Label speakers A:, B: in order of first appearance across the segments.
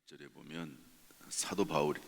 A: 1절에 보면 사도 바울이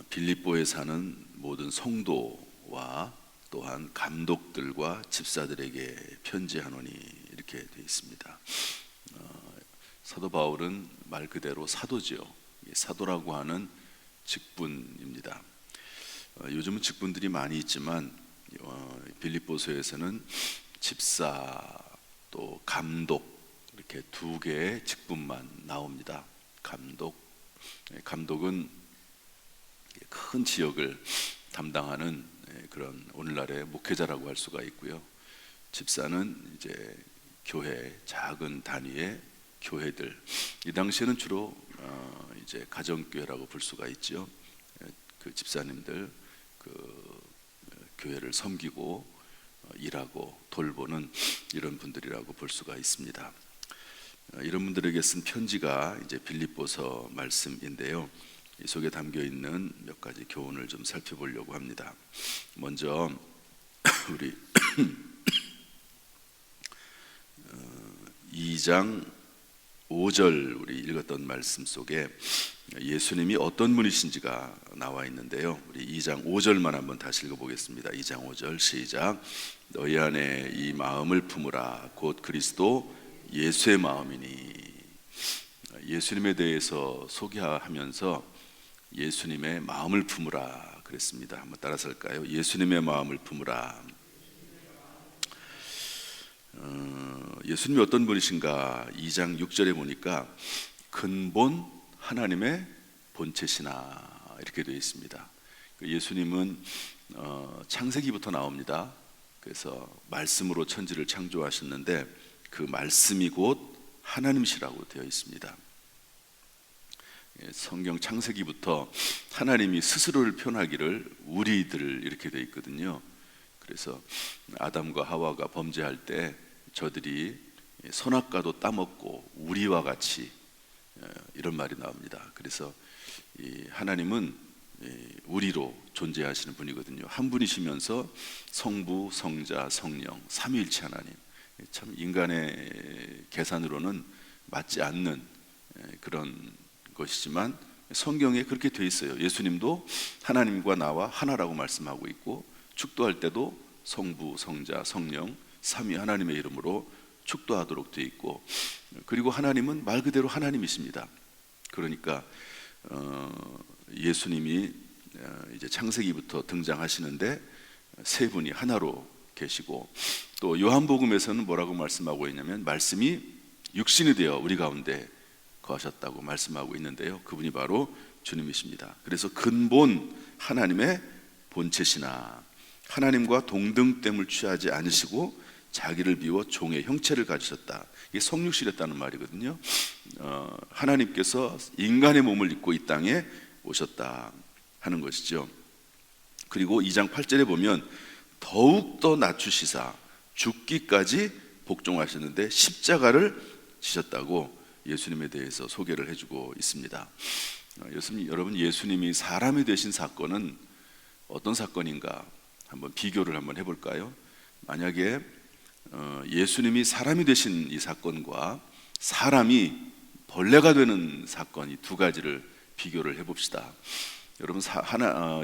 A: 빌립보에 사는 모든 성도와 또한 감독들과 집사들에게 편지하노니 이렇게 되어 있습니다. 사도 바울은 말 그대로 사도지요. 사도라고 하는 직분입니다. 요즘은 직분들이 많이 있지만 빌립보서에서는 집사 또 감독 이렇게 두 개의 직분만 나옵니다. 감독은 큰 지역을 담당하는 그런 오늘날의 목회자라고 할 수가 있고요. 집사는 이제 교회, 작은 단위의 교회들, 이 당시에는 주로 이제 가정교회라고 볼 수가 있죠. 그 집사님들 그 교회를 섬기고 일하고 돌보는 이런 분들이라고 볼 수가 있습니다. 이런 분들에게 쓴 편지가 이제 빌립보서 말씀인데요. 이 속에 담겨 있는 몇 가지 교훈을 좀 살펴보려고 합니다. 먼저 우리 2장 5절 우리 읽었던 말씀 속에 예수님이 어떤 분이신지가 나와 있는데요. 우리 2장 5절만 한번 다시 읽어보겠습니다. 2장 5절 시작. 너희 안에 이 마음을 품으라. 곧 그리스도 예수의 마음이니. 예수님에 대해서 소개하면서 예수님의 마음을 품으라 그랬습니다. 한번 따라서 할까요? 예수님의 마음을 품으라. 예수님이 어떤 분이신가? 2장 6절에 보니까 근본 하나님의 본체시나 이렇게 되어 있습니다. 예수님은 창세기부터 나옵니다. 그래서 말씀으로 천지를 창조하셨는데 그 말씀이 곧 하나님이시라고 되어 있습니다. 성경 창세기부터 하나님이 스스로를 표현하기를 우리들 이렇게 되어 있거든요. 그래서 아담과 하와가 범죄할 때 저들이 선악과도 따먹고 우리와 같이 이런 말이 나옵니다. 그래서 이 하나님은 우리로 존재하시는 분이거든요. 한 분이시면서 성부, 성자, 성령 삼위일체 하나님. 참 인간의 계산으로는 맞지 않는 그런 것이지만 성경에 그렇게 돼 있어요. 예수님도 하나님과 나와 하나라고 말씀하고 있고 축도할 때도 성부, 성자, 성령 삼위 하나님의 이름으로 축도하도록 돼 있고, 그리고 하나님은 말 그대로 하나님이십니다. 그러니까 예수님이 이제 창세기부터 등장하시는데 세 분이 하나로 계시고, 또 요한복음에서는 뭐라고 말씀하고 있냐면 말씀이 육신이 되어 우리 가운데 거하셨다고 말씀하고 있는데요. 그분이 바로 주님이십니다. 그래서 근본 하나님의 본체시나 하나님과 동등됨을 취하지 않으시고 자기를 비워 종의 형체를 가지셨다. 이게 성육신했다는 말이거든요. 하나님께서 인간의 몸을 입고 이 땅에 오셨다 하는 것이죠. 그리고 2장 8절에 보면 더욱더 낮추시사 죽기까지 복종하셨는데 십자가를 지셨다고 예수님에 대해서 소개를 해주고 있습니다. 여러분, 예수님이 사람이 되신 사건은 어떤 사건인가 한번 비교를 한번 해볼까요? 만약에 예수님이 사람이 되신 이 사건과 사람이 벌레가 되는 사건, 이 두 가지를 비교를 해봅시다. 여러분,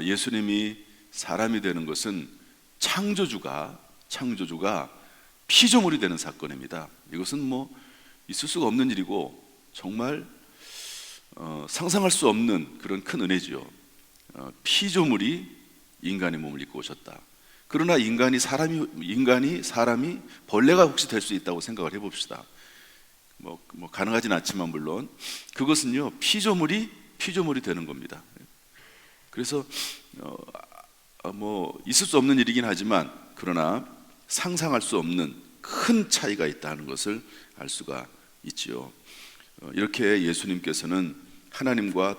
A: 예수님이 사람이 되는 것은 창조주가 피조물이 되는 사건입니다. 이것은 뭐 있을 수가 없는 일이고 정말 상상할 수 없는 그런 큰 은혜지요. 피조물이 인간의 몸을 입고 오셨다. 그러나 인간이 사람이 벌레가 혹시 될 수 있다고 생각을 해봅시다. 뭐 가능하진 않지만 물론 그것은요 피조물이 되는 겁니다. 그래서 뭐 있을 수 없는 일이긴 하지만 그러나 상상할 수 없는 큰 차이가 있다는 것을 알 수가 있지요. 이렇게 예수님께서는 하나님과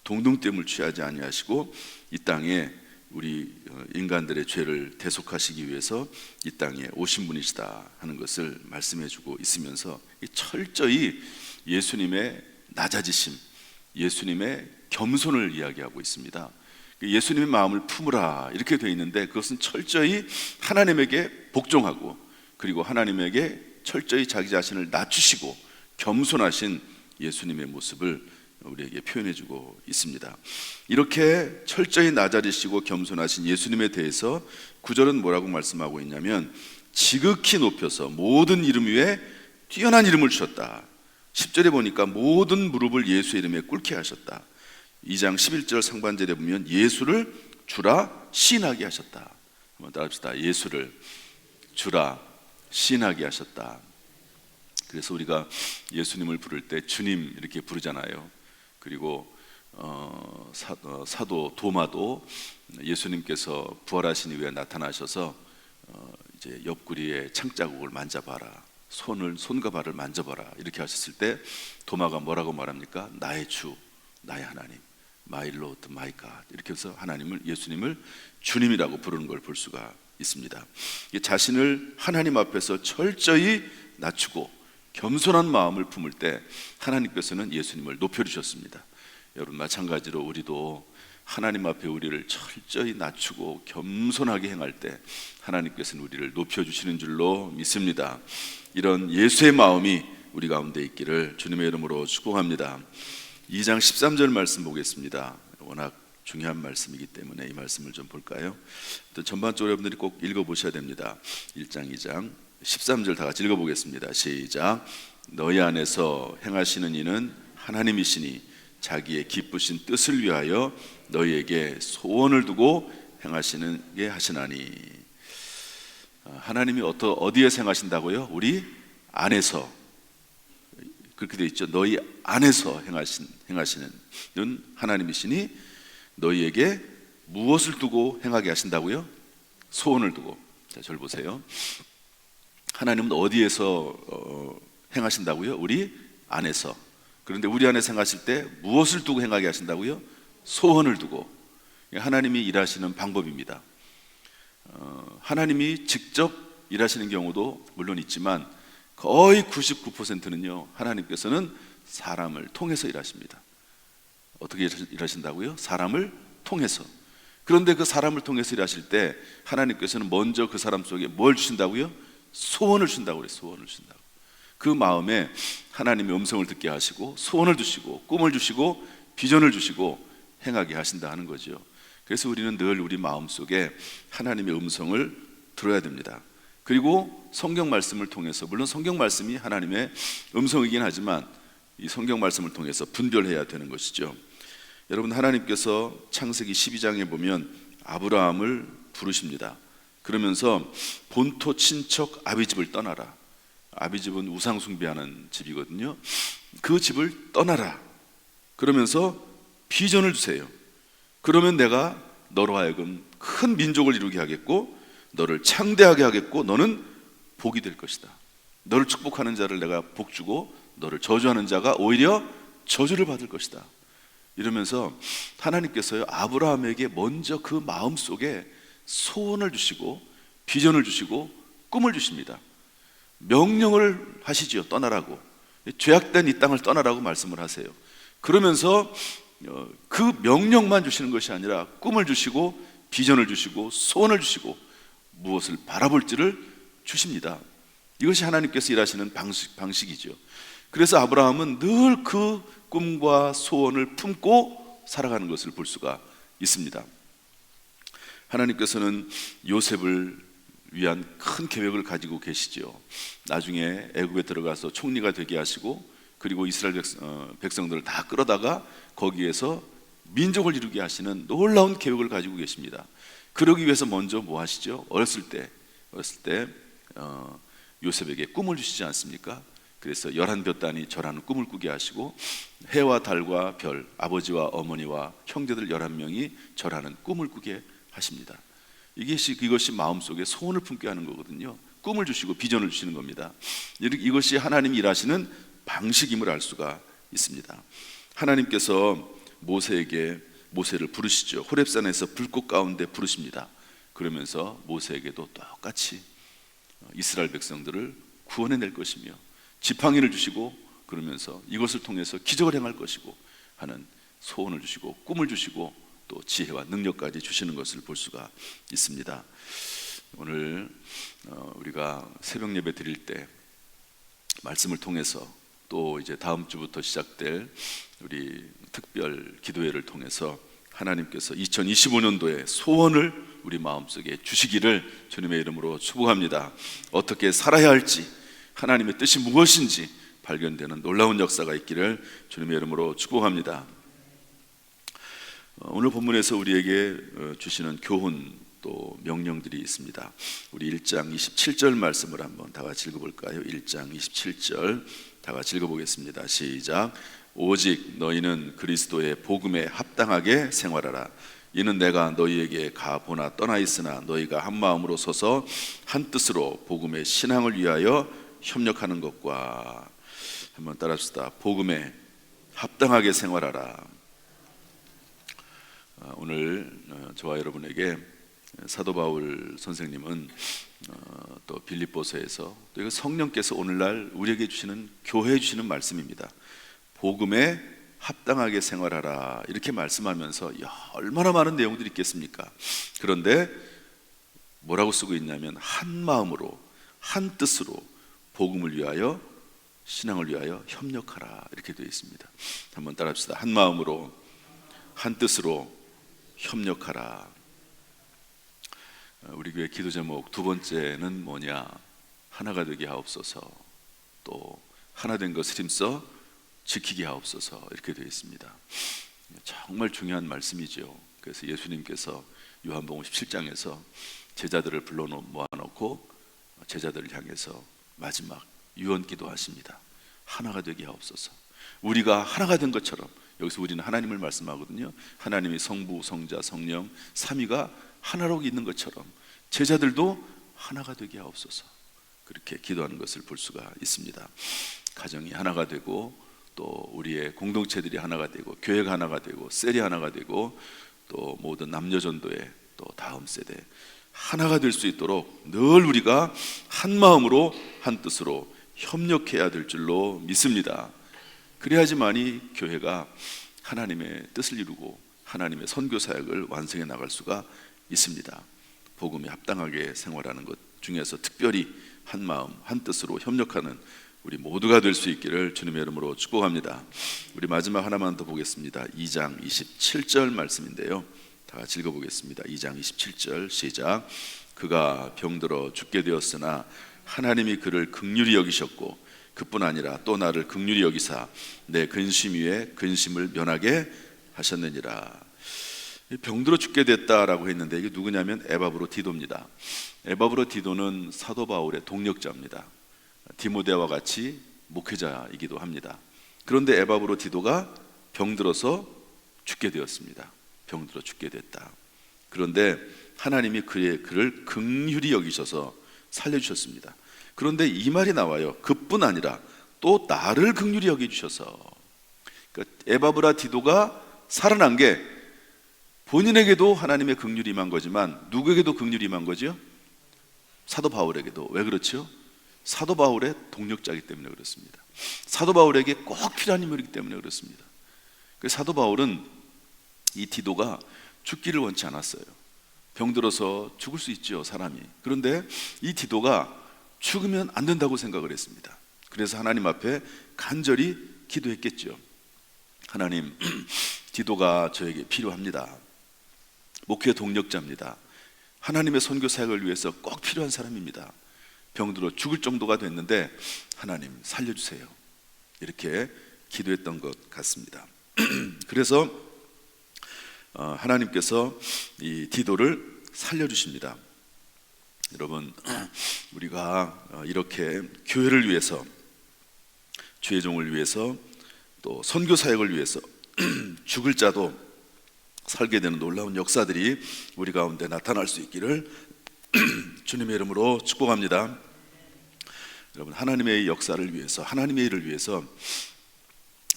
A: 동등됨을 취하지 아니하시고 이 땅에 우리 인간들의 죄를 대속하시기 위해서 이 땅에 오신 분이시다 하는 것을 말씀해주고 있으면서 철저히 예수님의 낮아지심, 예수님의 겸손을 이야기하고 있습니다. 예수님의 마음을 품으라 이렇게 되어 있는데 그것은 철저히 하나님에게 복종하고 그리고 하나님에게 철저히 자기 자신을 낮추시고 겸손하신 예수님의 모습을 우리에게 표현해주고 있습니다. 이렇게 철저히 낮아지시고 겸손하신 예수님에 대해서 9절은 뭐라고 말씀하고 있냐면 지극히 높여서 모든 이름 위에 뛰어난 이름을 주셨다. 10절에 보니까 모든 무릎을 예수의 이름에 꿇게 하셨다. 2장 11절 상반절에 보면 예수를 주라 시인하게 하셨다. 한번 따라합시다. 예수를 주라 시인하게 하셨다. 그래서 우리가 예수님을 부를 때 주님 이렇게 부르잖아요. 그리고 사도 도마도 예수님께서 부활하신 이후에 나타나셔서 이제 옆구리에 창자국을 만져봐라, 손과 발을 만져봐라 이렇게 하셨을 때 도마가 뭐라고 말합니까? 나의 주, 나의 하나님, My Lord, My God 이렇게 해서 예수님을 주님이라고 부르는 걸 볼 수가 있습니다. 자신을 하나님 앞에서 철저히 낮추고 겸손한 마음을 품을 때 하나님께서는 예수님을 높여주셨습니다. 여러분 마찬가지로 우리도 하나님 앞에 우리를 철저히 낮추고 겸손하게 행할 때 하나님께서는 우리를 높여주시는 줄로 믿습니다. 이런 예수의 마음이 우리 가운데 있기를 주님의 이름으로 축복합니다. 2장 13절 말씀 보겠습니다. 워낙 중요한 말씀이기 때문에 이 말씀을 좀 볼까요? 전반적으로 여러분들이 꼭 읽어보셔야 됩니다. 1장 2장 13절 다 같이 읽어보겠습니다. 시작. 너희 안에서 행하시는 이는 하나님이시니 자기의 기쁘신 뜻을 위하여 너희에게 소원을 두고 행하시는 게 하시나니. 하나님이 어디에서 행하신다고요? 우리 안에서. 그렇게 되어 있죠. 너희 안에서 행하시는 은 하나님이시니 너희에게 무엇을 두고 행하게 하신다고요? 소원을 두고. 자, 저를 보세요. 하나님은 어디에서 행하신다고요? 우리 안에서. 그런데 우리 안에서 행하실 때 무엇을 두고 행하게 하신다고요? 소원을 두고. 하나님이 일하시는 방법입니다. 하나님이 직접 일하시는 경우도 물론 있지만 거의 99%는요 하나님께서는 사람을 통해서 일하십니다. 어떻게 일하신다고요? 사람을 통해서. 그런데 그 사람을 통해서 일하실 때 하나님께서는 먼저 그 사람 속에 뭘 주신다고요? 소원을 주신다고 그래요. 소원을 주신다고. 그 마음에 하나님의 음성을 듣게 하시고 소원을 주시고 꿈을 주시고 비전을 주시고 행하게 하신다 하는 거죠. 그래서 우리는 늘 우리 마음속에 하나님의 음성을 들어야 됩니다. 그리고 성경 말씀을 통해서, 물론 성경 말씀이 하나님의 음성이긴 하지만 이 성경 말씀을 통해서 분별해야 되는 것이죠. 여러분 하나님께서 창세기 12장에 보면 아브라함을 부르십니다. 그러면서 본토 친척 아비집을 떠나라. 아비집은 우상 숭배하는 집이거든요. 그 집을 떠나라. 그러면서 비전을 주세요. 그러면 내가 너로 하여금 큰 민족을 이루게 하겠고 너를 창대하게 하겠고 너는 복이 될 것이다. 너를 축복하는 자를 내가 복 주고 너를 저주하는 자가 오히려 저주를 받을 것이다. 이러면서 하나님께서요 아브라함에게 먼저 그 마음속에 소원을 주시고 비전을 주시고 꿈을 주십니다. 명령을 하시지요. 떠나라고. 죄악된 이 땅을 떠나라고 말씀을 하세요. 그러면서 그 명령만 주시는 것이 아니라 꿈을 주시고 비전을 주시고 소원을 주시고 무엇을 바라볼지를 주십니다. 이것이 하나님께서 일하시는 방식이죠. 그래서 아브라함은 늘 그 꿈과 소원을 품고 살아가는 것을 볼 수가 있습니다. 하나님께서는 요셉을 위한 큰 계획을 가지고 계시죠. 나중에 애굽에 들어가서 총리가 되게 하시고 그리고 이스라엘 백성들을 다 끌어다가 거기에서 민족을 이루게 하시는 놀라운 계획을 가지고 계십니다. 그러기 위해서 먼저 뭐 하시죠? 어렸을 때 요셉에게 꿈을 주시지 않습니까? 그래서 11볕단이 절하는 꿈을 꾸게 하시고 해와 달과 별, 아버지와 어머니와 형제들 11명이 절하는 꿈을 꾸게 하십니다. 이것이 마음속에 소원을 품게 하는 거거든요. 꿈을 주시고 비전을 주시는 겁니다. 이것이 하나님이 일하시는 방식임을 알 수가 있습니다. 하나님께서 모세를 부르시죠. 호렙산에서 불꽃 가운데 부르십니다. 그러면서 모세에게도 똑같이 이스라엘 백성들을 구원해낼 것이며 지팡이를 주시고 그러면서 이것을 통해서 기적을 행할 것이고 하는 소원을 주시고 꿈을 주시고 또 지혜와 능력까지 주시는 것을 볼 수가 있습니다. 오늘 우리가 새벽 예배 드릴 때 말씀을 통해서 또 이제 다음 주부터 시작될 우리 특별 기도회를 통해서 하나님께서 2025년도에 소원을 우리 마음속에 주시기를 주님의 이름으로 축복합니다. 어떻게 살아야 할지, 하나님의 뜻이 무엇인지 발견되는 놀라운 역사가 있기를 주님의 이름으로 축복합니다. 오늘 본문에서 우리에게 주시는 교훈 또 명령들이 있습니다. 우리 1장 27절 말씀을 한번 다 같이 읽어볼까요? 1장 27절 다 같이 읽어보겠습니다. 시작. 오직 너희는 그리스도의 복음에 합당하게 생활하라. 이는 내가 너희에게 가보나 떠나 있으나 너희가 한 마음으로 서서 한 뜻으로 복음의 신앙을 위하여 협력하는 것과, 한번 따라합시다. 복음에 합당하게 생활하라. 오늘 저와 여러분에게 사도 바울 선생님은 또 빌립보서에서 또 이거 성령께서 오늘날 우리에게 주시는, 교회에 주시는 말씀입니다. 복음에 합당하게 생활하라 이렇게 말씀하면서 얼마나 많은 내용들이 있겠습니까? 그런데 뭐라고 쓰고 있냐면 한 마음으로 한 뜻으로 복음을 위하여, 신앙을 위하여 협력하라 이렇게 되어 있습니다. 한번 따라합시다. 한 마음으로 한 뜻으로 협력하라. 우리 교회 기도 제목 두 번째는 뭐냐? 하나가 되게 하옵소서. 또 하나 된 것을 힘써 지키게 하옵소서 이렇게 되어 있습니다. 정말 중요한 말씀이죠. 그래서 예수님께서 요한복음 17장에서 제자들을 불러 모아놓고 제자들을 향해서 마지막 유언기도 하십니다. 하나가 되게 하옵소서. 우리가 하나가 된 것처럼, 여기서 우리는 하나님을 말씀하거든요. 하나님이 성부, 성자, 성령 삼위가 하나로 있는 것처럼 제자들도 하나가 되게 하옵소서. 그렇게 기도하는 것을 볼 수가 있습니다. 가정이 하나가 되고, 또 우리의 공동체들이 하나가 되고, 교회가 하나가 되고, 셀이 하나가 되고, 또 모든 남녀전도의 또 다음 세대 하나가 될 수 있도록 늘 우리가 한 마음으로 한 뜻으로 협력해야 될 줄로 믿습니다. 그래야지만이 교회가 하나님의 뜻을 이루고 하나님의 선교 사역을 완성해 나갈 수가 있습니다. 복음에 합당하게 생활하는 것 중에서 특별히 한 마음 한 뜻으로 협력하는 우리 모두가 될 수 있기를 주님의 이름으로 축복합니다. 우리 마지막 하나만 더 보겠습니다. 2장 27절 말씀인데요, 다 같이 읽어보겠습니다. 2장 27절 시작. 그가 병들어 죽게 되었으나 하나님이 그를 긍휼히 여기셨고 그뿐 아니라 또 나를 긍휼히 여기사 내 근심 위에 근심을 면하게 하셨느니라. 병들어 죽게 됐다라고 했는데 이게 누구냐면 에바브로-디도입니다. 에바브로-디도는 사도 바울의 동력자입니다. 디모데와 같이 목회자이기도 합니다. 그런데 에바브로-디도가 병들어서 죽게 되었습니다. 병들어 죽게 됐다. 그런데 하나님이 그를 긍휼히 여기셔서 살려주셨습니다. 그런데 이 말이 나와요. 그뿐 아니라 또 나를 긍휼히 여겨주셔서. 그러니까 에바브라-디도가 살아난 게 본인에게도 하나님의 긍휼이 임한 거지만 누구에게도 긍휼이 임한 거죠? 사도 바울에게도. 왜 그렇죠? 사도 바울의 동력자이기 때문에 그렇습니다. 사도 바울에게 꼭 필요한 인물이기 때문에 그렇습니다. 그래서 사도 바울은 이 디도가 죽기를 원치 않았어요. 병들어서 죽을 수 있죠, 사람이. 그런데 이 디도가 죽으면 안 된다고 생각을 했습니다. 그래서 하나님 앞에 간절히 기도했겠죠. 하나님, 디도가 저에게 필요합니다. 목회 동력자입니다. 하나님의 선교 사역을 위해서 꼭 필요한 사람입니다. 병들어 죽을 정도가 됐는데 하나님 살려주세요. 이렇게 기도했던 것 같습니다. 그래서 하나님께서 이 디도를 살려주십니다. 여러분, 우리가 이렇게 교회를 위해서, 주의 종을 위해서, 또 선교 사역을 위해서 죽을 자도 살게 되는 놀라운 역사들이 우리 가운데 나타날 수 있기를 주님의 이름으로 축복합니다. 여러분, 하나님의 역사를 위해서, 하나님의 일을 위해서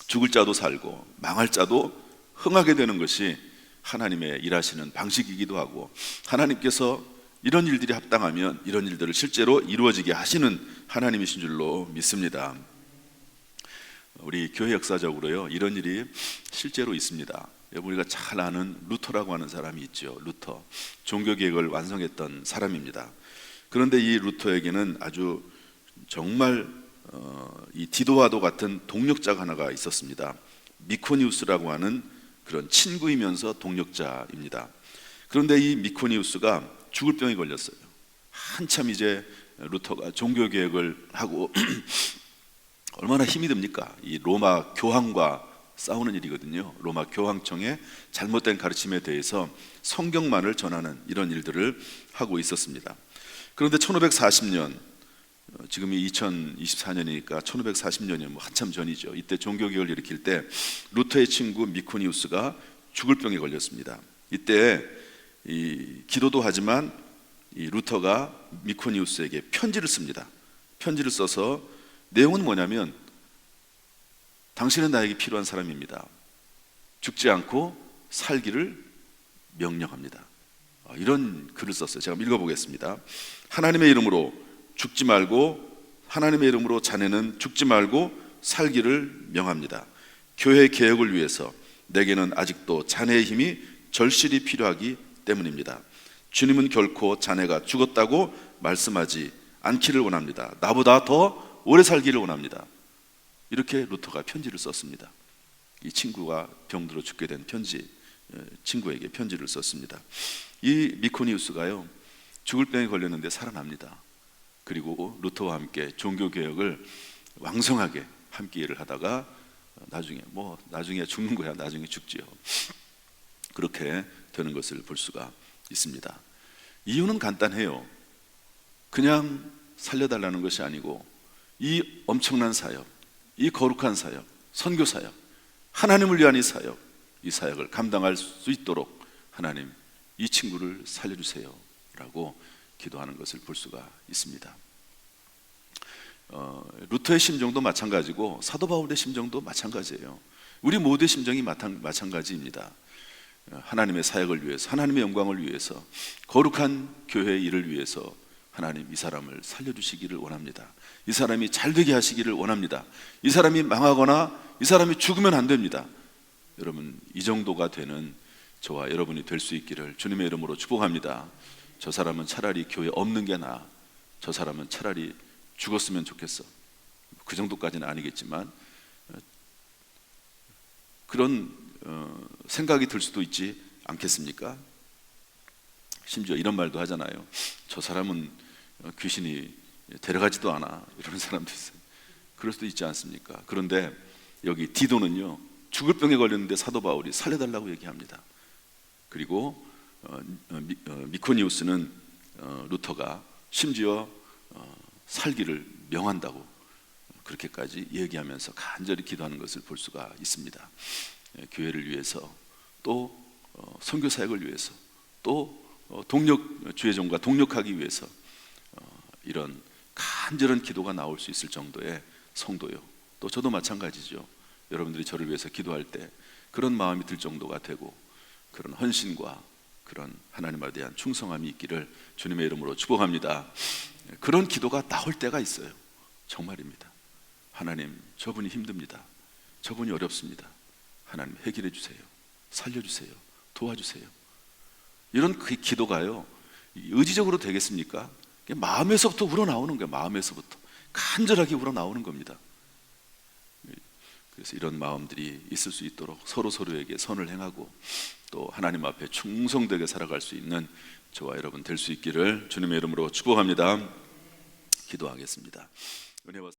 A: 죽을 자도 살고 망할 자도 흥하게 되는 것이 하나님의 일하시는 방식이기도 하고, 하나님께서 이런 일들이 합당하면 이런 일들을 실제로 이루어지게 하시는 하나님이신 줄로 믿습니다. 우리 교회 역사적으로요, 이런 일이 실제로 있습니다. 우리가 잘 아는 루터라고 하는 사람이 있죠. 루터, 종교개혁을 완성했던 사람입니다. 그런데 이 루터에게는 아주 정말 이 디도와도 같은 동력자가 하나가 있었습니다. 미코니우스라고 하는 그런 친구이면서 동력자입니다. 그런데 이 미코니우스가 죽을 병에 걸렸어요. 한참 이제 루터가 종교 개혁을 하고 얼마나 힘이 듭니까? 이 로마 교황과 싸우는 일이거든요. 로마 교황청의 잘못된 가르침에 대해서 성경만을 전하는 이런 일들을 하고 있었습니다. 그런데 1540년, 지금이 2024년이니까 1540년이면 한참 전이죠. 이때 종교개혁을 일으킬 때 루터의 친구 미코니우스가 죽을 병에 걸렸습니다. 이때 기도도 하지만 이 루터가 미코니우스에게 편지를 씁니다. 편지를 써서 내용은 뭐냐면, 당신은 나에게 필요한 사람입니다. 죽지 않고 살기를 명령합니다. 이런 글을 썼어요. 제가 읽어보겠습니다. 하나님의 이름으로 죽지 말고, 하나님의 이름으로 자네는 죽지 말고 살기를 명합니다. 교회 개혁을 위해서 내게는 아직도 자네의 힘이 절실히 필요하기 때문입니다. 주님은 결코 자네가 죽었다고 말씀하지 않기를 원합니다. 나보다 더 오래 살기를 원합니다. 이렇게 루터가 편지를 썼습니다. 이 친구가 병들어 죽게 된 친구에게 편지를 썼습니다. 이 미코니우스가요, 죽을 병에 걸렸는데 살아납니다. 그리고 루터와 함께 종교개혁을 왕성하게 함께 일을 하다가 나중에 죽는 거야. 나중에 죽지요. 그렇게 되는 것을 볼 수가 있습니다. 이유는 간단해요. 그냥 살려달라는 것이 아니고, 이 엄청난 사역, 이 거룩한 사역, 선교 사역, 하나님을 위한 이 사역을 감당할 수 있도록 하나님, 이 친구를 살려주세요 라고 기도하는 것을 볼 수가 있습니다. 루터의 심정도 마찬가지고 사도 바울의 심정도 마찬가지예요. 우리 모두의 심정이 마찬가지입니다. 하나님의 사역을 위해서, 하나님의 영광을 위해서, 거룩한 교회의 일을 위해서 하나님, 이 사람을 살려주시기를 원합니다. 이 사람이 잘되게 하시기를 원합니다. 이 사람이 망하거나 이 사람이 죽으면 안 됩니다. 여러분, 이 정도가 되는 저와 여러분이 될 수 있기를 주님의 이름으로 축복합니다. 저 사람은 차라리 교회 없는 게 나아, 저 사람은 차라리 죽었으면 좋겠어, 그 정도까지는 아니겠지만 그런 생각이 들 수도 있지 않겠습니까? 심지어 이런 말도 하잖아요. 저 사람은 귀신이 데려가지도 않아, 이런 사람도 있어요. 그럴 수도 있지 않습니까? 그런데 여기 디도는요, 죽을 병에 걸렸는데 사도 바울이 살려달라고 얘기합니다. 그리고 미코니우스는 루터가 심지어 살기를 명한다고 그렇게까지 얘기하면서 간절히 기도하는 것을 볼 수가 있습니다. 교회를 위해서, 또 선교 사역을 위해서, 또 주의종과 동력하기 위해서 이런 간절한 기도가 나올 수 있을 정도의 성도요. 또 저도 마찬가지죠. 여러분들이 저를 위해서 기도할 때 그런 마음이 들 정도가 되고, 그런 헌신과 그런 하나님에 대한 충성함이 있기를 주님의 이름으로 축복합니다. 그런 기도가 나올 때가 있어요. 정말입니다. 하나님, 저분이 힘듭니다. 저분이 어렵습니다. 하나님, 해결해 주세요. 살려주세요. 도와주세요. 이런 그 기도가요, 의지적으로 되겠습니까? 마음에서부터 우러나오는 거예요. 마음에서부터 간절하게 우러나오는 겁니다. 그래서 이런 마음들이 있을 수 있도록 서로에게 선을 행하고, 또 하나님 앞에 충성되게 살아갈 수 있는 저와 여러분 될 수 있기를 주님의 이름으로 축복합니다. 기도하겠습니다. 은혜와